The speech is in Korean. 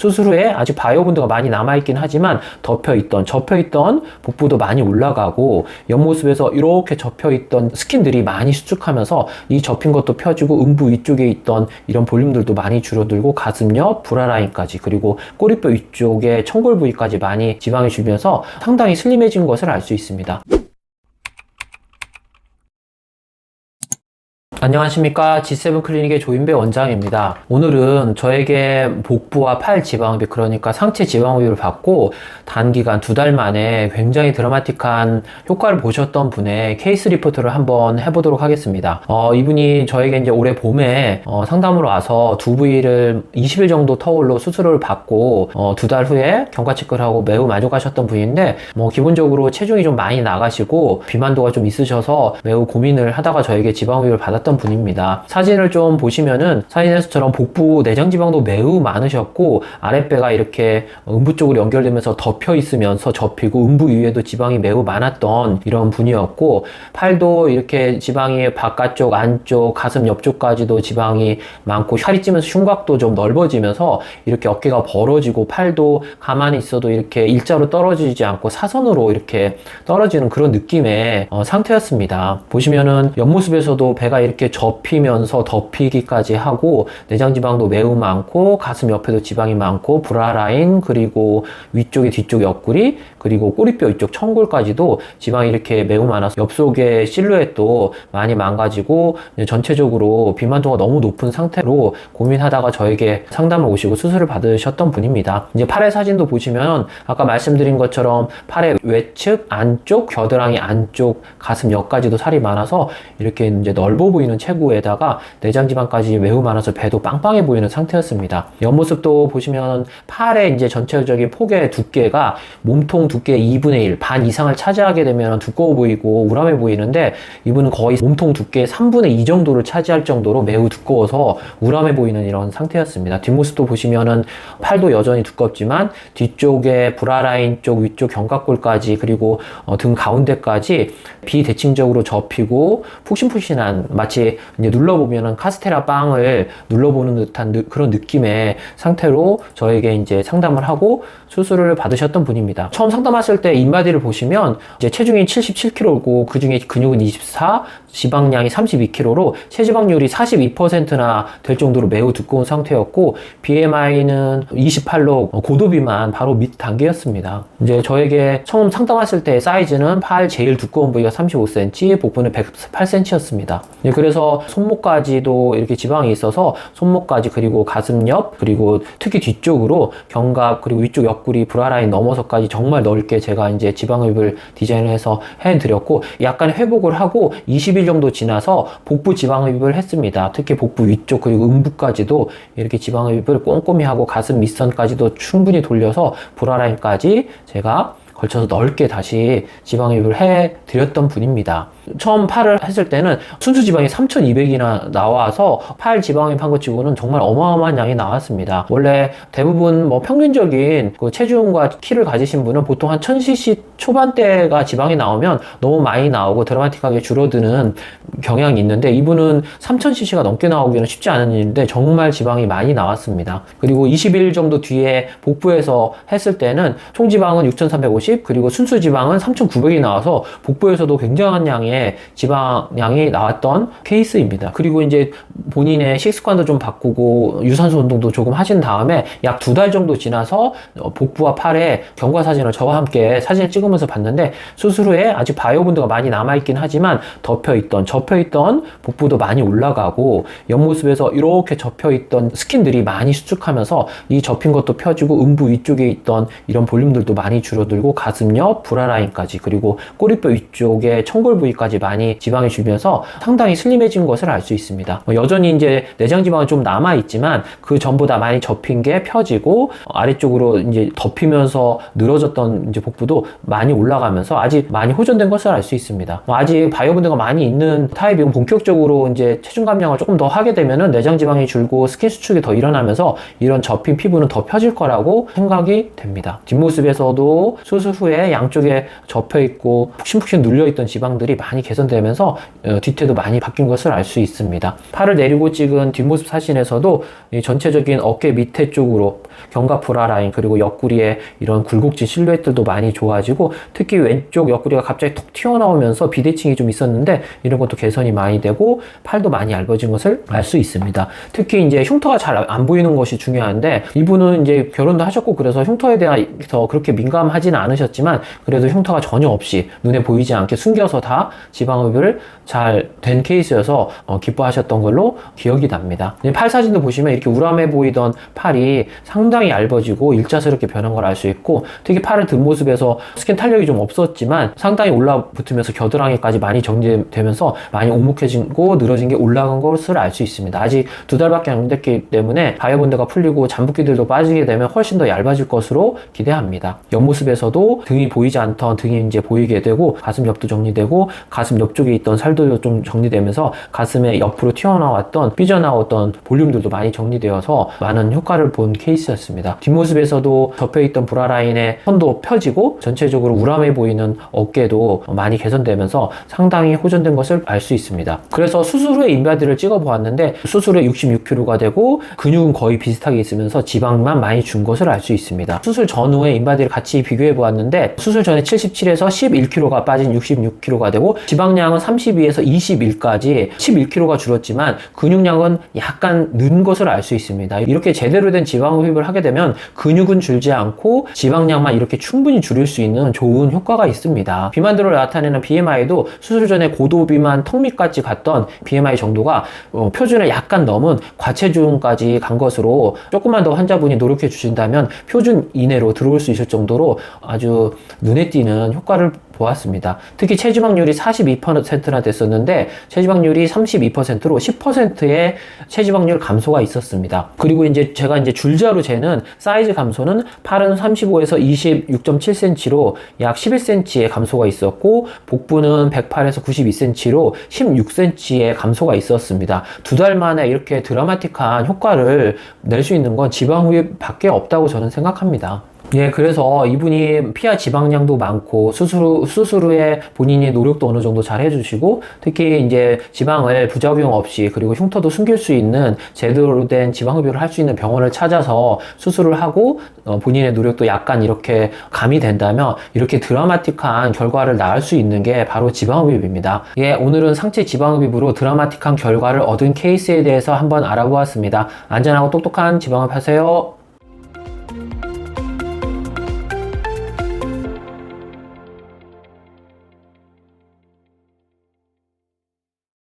수술 후에 아직 바이오분드가 많이 남아있긴 하지만 접혀있던 복부도 많이 올라가고 옆모습에서 이렇게 접혀있던 스킨들이 많이 수축하면서 이 접힌 것도 펴지고 음부 위쪽에 있던 이런 볼륨들도 많이 줄어들고 가슴 옆, 브라라인까지 그리고 꼬리뼈 위쪽에 청골 부위까지 많이 지방이 줄면서 상당히 슬림해진 것을 알 수 있습니다. 안녕하십니까. G7 클리닉의 조인배 원장입니다. 오늘은 저에게 복부와 팔 지방흡입, 그러니까 상체 지방흡입을 받고 단기간 2달 만에 굉장히 드라마틱한 효과를 보셨던 분의 케이스 리포트를 한번 해보도록 하겠습니다. 이분이 저에게 이제 올해 봄에 상담으로 와서 두 부위를 20일 정도 터울로 수술을 받고 2달 후에 경과 체크를 하고 매우 만족하셨던 분인데, 기본적으로 체중이 좀 많이 나가시고 비만도가 좀 있으셔서 매우 고민을 하다가 저에게 지방흡입을 받았던 분입니다. 사진을 좀 보시면은 사진에서처럼 복부 내장지방도 매우 많으셨고 아랫배가 이렇게 음부 쪽으로 연결되면서 덮여 있으면서 접히고 음부 위에도 지방이 매우 많았던 이런 분이었고, 팔도 이렇게 지방이 바깥쪽, 안쪽, 가슴 옆쪽까지도 지방이 많고 살이 찌면서 흉곽도 좀 넓어지면서 이렇게 어깨가 벌어지고 팔도 가만히 있어도 이렇게 일자로 떨어지지 않고 사선으로 이렇게 떨어지는 그런 느낌의 상태였습니다. 보시면은 옆모습에서도 배가 이렇게 접히면서 덮이기까지 하고 내장지방도 매우 많고 가슴 옆에도 지방이 많고 브라라인, 그리고 위쪽에 뒤쪽 옆구리, 그리고 꼬리뼈 위쪽 청골까지도 지방이 이렇게 매우 많아서 옆속의 실루엣도 많이 망가지고 전체적으로 비만도가 너무 높은 상태로 고민하다가 저에게 상담을 오시고 수술을 받으셨던 분입니다. 이제 팔의 사진도 보시면 아까 말씀드린 것처럼 팔의 외측, 안쪽, 겨드랑이 안쪽, 가슴 옆까지도 살이 많아서 이렇게 이제 넓어 보이는 체구에다가 내장지방까지 매우 많아서 배도 빵빵해 보이는 상태였습니다. 옆모습도 보시면 팔의 이제 전체적인 폭의 두께가 몸통 두께의 2분의 1, 반 이상을 차지하게 되면 두꺼워 보이고 우람해 보이는데, 이분은 거의 몸통 두께의 3분의 2 정도를 차지할 정도로 매우 두꺼워서 우람해 보이는 이런 상태였습니다. 뒷모습도 보시면은 팔도 여전히 두껍지만 뒤쪽에 브라라인 쪽, 위쪽 견갑골까지, 그리고 등 가운데까지 비대칭적으로 접히고 푹신푹신한, 마치 이제 눌러보면은 카스테라 빵을 눌러보는 듯한 그런 느낌의 상태로 저에게 이제 상담을 하고 수술을 받으셨던 분입니다. 처음 상담하실 때 인바디를 보시면 이제 체중이 77kg고 그 중에 근육은 24, 지방량이 32kg로 체지방률이 42%나 될 정도로 매우 두꺼운 상태였고, BMI는 28로 고도비만 바로 밑 단계였습니다. 이제 저에게 처음 상담하실 때 사이즈는 팔 제일 두꺼운 부위가 35cm, 복부는 108cm였습니다. 그래서 손목까지도 이렇게 지방이 있어서 손목까지, 그리고 가슴 옆, 그리고 특히 뒤쪽으로 견갑, 그리고 위쪽 옆구리, 브라라인 넘어서까지 정말 넓게 제가 이제 지방흡입을 디자인을 해서 해드렸고, 약간 회복을 하고 20일 정도 지나서 복부 지방흡입을 했습니다. 특히 복부 위쪽 그리고 음부까지도 이렇게 지방흡입을 꼼꼼히 하고 가슴 밑선까지도 충분히 돌려서 브라라인까지 제가 걸쳐서 넓게 다시 지방흡입을 해드렸던 분입니다. 처음 팔을 했을 때는 순수 지방이 3200이나 나와서 팔 지방흡입 한 것 치고는 정말 어마어마한 양이 나왔습니다. 원래 대부분 평균적인 그 체중과 키를 가지신 분은 보통 한 1000cc 초반대가 지방이 나오면 너무 많이 나오고 드라마틱하게 줄어드는 경향이 있는데, 이분은 3000cc가 넘게 나오기는 쉽지 않은 일인데 정말 지방이 많이 나왔습니다. 그리고 20일 정도 뒤에 복부에서 했을 때는 총지방은 6350, 그리고 순수 지방은 3900이 나와서 복부에서도 굉장한 양의 지방량이 나왔던 케이스입니다. 그리고 이제 본인의 식습관도 좀 바꾸고 유산소 운동도 조금 하신 다음에 약 2달 정도 지나서 복부와 팔의 경과 사진을 저와 함께 사진을 찍으면서 봤는데, 수술 후에 아직 바이오분드가 많이 남아있긴 하지만 접혀있던 복부도 많이 올라가고 옆모습에서 이렇게 접혀있던 스킨들이 많이 수축하면서 이 접힌 것도 펴지고 음부 위쪽에 있던 이런 볼륨들도 많이 줄어들고 가슴 옆, 브라라인까지, 그리고 꼬리뼈 위쪽에 청골 부위까지 많이 지방이 줄면서 상당히 슬림해진 것을 알 수 있습니다. 여전히 이제 내장지방은 좀 남아있지만 그 전보다 많이 접힌 게 펴지고 아래쪽으로 이제 덮이면서 늘어졌던 이제 복부도 많이 올라가면서 아직 많이 호전된 것을 알 수 있습니다. 아직 바이오분드가 많이 있는 타입이고 본격적으로 이제 체중 감량을 조금 더 하게 되면은 내장지방이 줄고 스킨 수축이 더 일어나면서 이런 접힌 피부는 더 펴질 거라고 생각이 됩니다. 뒷모습에서도 수술 수술 후에 양쪽에 접혀 있고 푹신푹신 눌려 있던 지방들이 많이 개선되면서 뒤태도 많이 바뀐 것을 알 수 있습니다. 팔을 내리고 찍은 뒷모습 사진에서도 이 전체적인 어깨 밑에 쪽으로 견갑 라인 그리고 옆구리에 이런 굴곡진 실루엣들도 많이 좋아지고, 특히 왼쪽 옆구리가 갑자기 톡 튀어나오면서 비대칭이 좀 있었는데 이런 것도 개선이 많이 되고 팔도 많이 얇아진 것을 알 수 있습니다. 특히 이제 흉터가 잘 안 보이는 것이 중요한데, 이분은 이제 결혼도 하셨고 그래서 흉터에 대해서 그렇게 민감하지는 않으셨지만 그래도 흉터가 전혀 없이 눈에 보이지 않게 숨겨서 다 지방흡입을 잘 된 케이스여서 기뻐하셨던 걸로 기억이 납니다. 팔 사진도 보시면 이렇게 우람해 보이던 팔이 상당히 얇아지고 일자스럽게 변한 걸 알 수 있고, 특히 팔을 든 모습에서 스킨 탄력이 좀 없었지만 상당히 올라붙으면서 겨드랑이까지 많이 정리되면서 많이 오목해지고 늘어진 게 올라간 것을 알 수 있습니다. 아직 2달밖에 안 됐기 때문에 바이오본드가 풀리고 잠붓기들도 빠지게 되면 훨씬 더 얇아질 것으로 기대합니다. 옆모습에서도 등이 보이지 않던 등이 이제 보이게 되고, 가슴 옆도 정리되고 가슴 옆쪽에 있던 살도 좀 정리되면서 가슴에 옆으로 튀어나왔던 삐져나왔던 볼륨들도 많이 정리되어서 많은 효과를 본 케이스였습니다. 뒷모습에서도 접혀있던 브라 라인의 선도 펴지고 전체적으로 우람해 보이는 어깨도 많이 개선되면서 상당히 호전된 것을 알 수 있습니다. 그래서 수술 후에 인바디를 찍어 보았는데 수술 후에 66kg가 되고 근육은 거의 비슷하게 있으면서 지방만 많이 준 것을 알 수 있습니다. 수술 전후에 인바디를 같이 비교해 보았는데 수술 전에 77에서 11kg가 빠진 66kg가 되고, 지방량은 32에서 21까지 11kg가 줄었지만 근육량은 약간 는 것을 알 수 있습니다. 이렇게 제대로 된 지방 흡입을 하게 되면 근육은 줄지 않고 지방량만 이렇게 충분히 줄일 수 있는 좋은 효과가 있습니다. 비만들을 나타내는 BMI도 수술 전에 고도 비만 턱 밑까지 갔던 BMI 정도가 표준을 약간 넘은 과체중까지 간 것으로, 조금만 더 환자분이 노력해 주신다면 표준 이내로 들어올 수 있을 정도로 아주 눈에 띄는 효과를 보았습니다. 특히 체지방률이 42%나 됐었는데 체지방률이 32%로 10%의 체지방률 감소가 있었습니다. 그리고 이제 제가 이제 줄자로 재는 사이즈 감소는 팔은 35에서 26.7cm로 약 11cm의 감소가 있었고, 복부는 108에서 92cm로 16cm의 감소가 있었습니다. 2달 만에 이렇게 드라마틱한 효과를 낼 수 있는 건 지방 흡입 밖에 없다고 저는 생각합니다. 예, 그래서 이분이 피하 지방량도 많고 수술 후에 본인이 노력도 어느 정도 잘 해주시고, 특히 이제 지방을 부작용 없이 그리고 흉터도 숨길 수 있는 제대로 된 지방 흡입을 할 수 있는 병원을 찾아서 수술을 하고 본인의 노력도 약간 이렇게 가미된다면 이렇게 드라마틱한 결과를 낳을 수 있는 게 바로 지방 흡입입니다. 예, 오늘은 상체 지방 흡입으로 드라마틱한 결과를 얻은 케이스에 대해서 한번 알아보았습니다. 안전하고 똑똑한 지방 흡입 하세요.